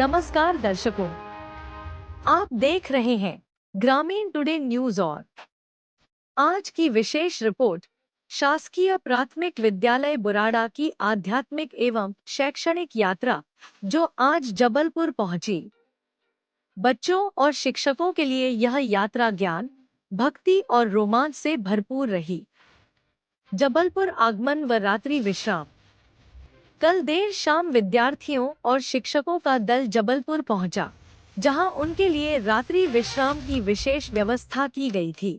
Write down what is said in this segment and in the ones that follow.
नमस्कार दर्शकों, आप देख रहे हैं ग्रामीण टुडे न्यूज। और आज की विशेष रिपोर्ट शासकीय प्राथमिक विद्यालय बुराड़ा की आध्यात्मिक एवं शैक्षणिक यात्रा, जो आज जबलपुर पहुंची। बच्चों और शिक्षकों के लिए यह यात्रा ज्ञान, भक्ति और रोमांच से भरपूर रही। जबलपुर आगमन व रात्रि विश्राम। कल देर शाम विद्यार्थियों और शिक्षकों का दल जबलपुर पहुंचा, जहां उनके लिए रात्रि विश्राम की विशेष व्यवस्था की गई थी।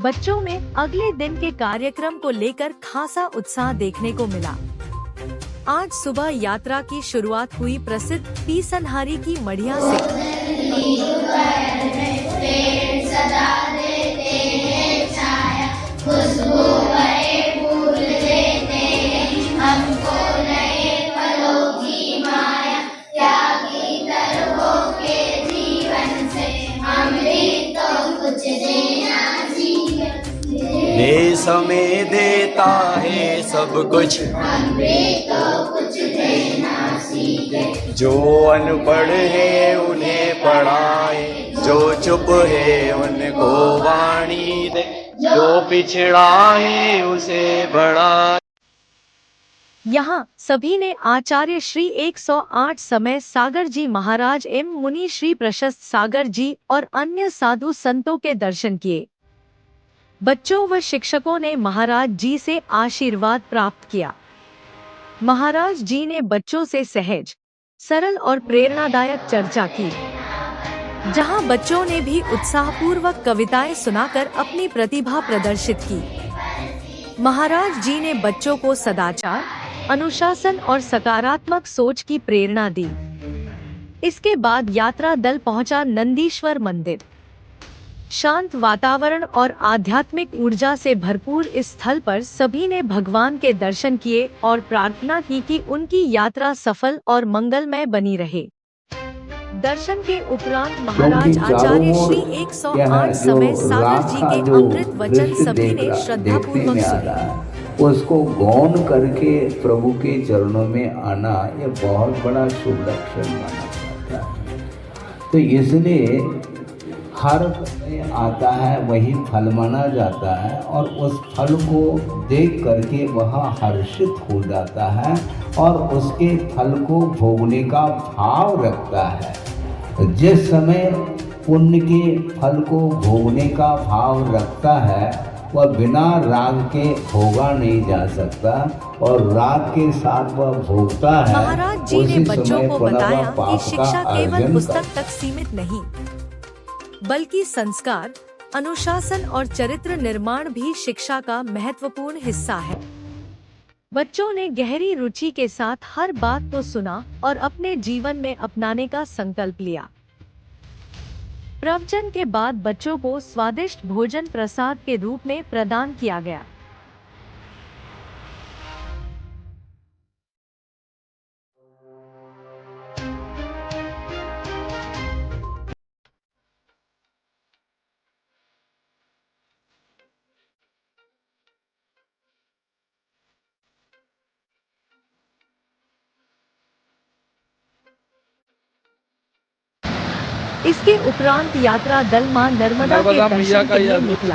बच्चों में अगले दिन के कार्यक्रम को लेकर खासा उत्साह देखने को मिला। आज सुबह यात्रा की शुरुआत हुई प्रसिद्ध पीसनहारी की मढ़िया से। देश में देता है सब कुछ, जो अनपढ़ है उन्हें पढ़ाए, जो चुप है उनको वाणी दे, जो पिछड़ा है उसे बढ़ाए। यहाँ सभी ने आचार्य श्री 108 समय सागर जी महाराज एवं मुनि श्री प्रशस्त सागर जी और अन्य साधु संतों के दर्शन किए। बच्चों व शिक्षकों ने महाराज जी से आशीर्वाद प्राप्त किया। महाराज जी ने बच्चों से सहज, सरल और प्रेरणादायक चर्चा की, जहां बच्चों ने भी उत्साहपूर्वक कविताएं सुनाकर अपनी प्रतिभा प्रदर्शित की। महाराज जी ने बच्चों को सदाचार, अनुशासन और सकारात्मक सोच की प्रेरणा दी। इसके बाद यात्रा दल पहुंचा नंदीश्वर मंदिर। शांत वातावरण और आध्यात्मिक ऊर्जा से भरपूर इस स्थल पर सभी ने भगवान के दर्शन किए और प्रार्थना की कि उनकी यात्रा सफल और मंगलमय बनी रहे। दर्शन के उपरांत महाराज आचार्य श्री 108 समय सागर जी के अमृत वचन सभी ने श्रद्धापूर्वक सुने। उसको गौन करके प्रभु के चरणों में आना, ये बहुत बड़ा शुभ लक्षण माना जाता है। तो इसलिए हर में आता है वही फल माना जाता है, और उस फल को देख करके वह हर्षित हो जाता है और उसके फल को भोगने का भाव रखता है। जिस समय पुण्य के फल को भोगने का भाव रखता है, वह बिना राग के भोगा नहीं जा सकता, और राग के साथ वह भोगता है। महाराज जी ने बच्चों को बताया कि शिक्षा केवल पुस्तक तक सीमित नहीं, बल्कि संस्कार, अनुशासन और चरित्र निर्माण भी शिक्षा का महत्वपूर्ण हिस्सा है। बच्चों ने गहरी रुचि के साथ हर बात को सुना और अपने जीवन में अपनाने का संकल्प लिया। प्रवचन के बाद बच्चों को स्वादिष्ट भोजन प्रसाद के रूप में प्रदान किया गया। इसके उपरांत यात्रा दल मां नर्मदा के दर्शन के लिए निकला।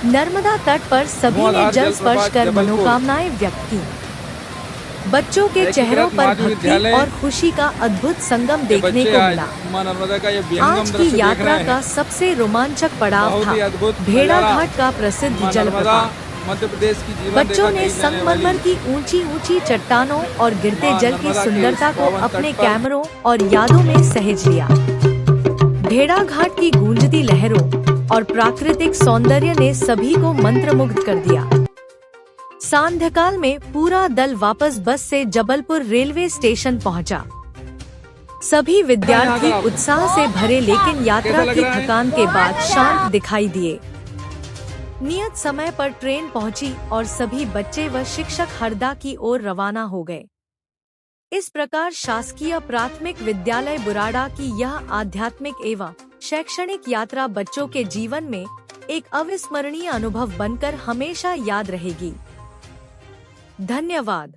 नर्मदा तट पर सभी ने जल स्पर्श कर मनोकामनाएं व्यक्त की। बच्चों के चेहरों पर भक्ति और खुशी का अद्भुत संगम देखने को मिला। आज की यात्रा का सबसे रोमांचक पड़ाव था भेड़ा घाट का प्रसिद्ध जलप्रपात। मध्य प्रदेश की जीवन बच्चों ने संगमरमर की ऊंची ऊंची चट्टानों और गिरते जल की सुंदरता को अपने कैमरों और यादों में सहेज लिया। भेड़ा घाट की गूंजती लहरों और प्राकृतिक सौंदर्य ने सभी को मंत्रमुग्ध कर दिया। सांध्यकाल में पूरा दल वापस बस से जबलपुर रेलवे स्टेशन पहुंचा। सभी विद्यार्थी उत्साह से भरे, लेकिन यात्रा की थकान के बाद शांत दिखाई दिए। नियत समय पर ट्रेन पहुंची और सभी बच्चे व शिक्षक हरदा की ओर रवाना हो गए। इस प्रकार शासकीय प्राथमिक विद्यालय बुराड़ा की यह आध्यात्मिक एवं शैक्षणिक यात्रा बच्चों के जीवन में एक अविस्मरणीय अनुभव बनकर हमेशा याद रहेगी। धन्यवाद।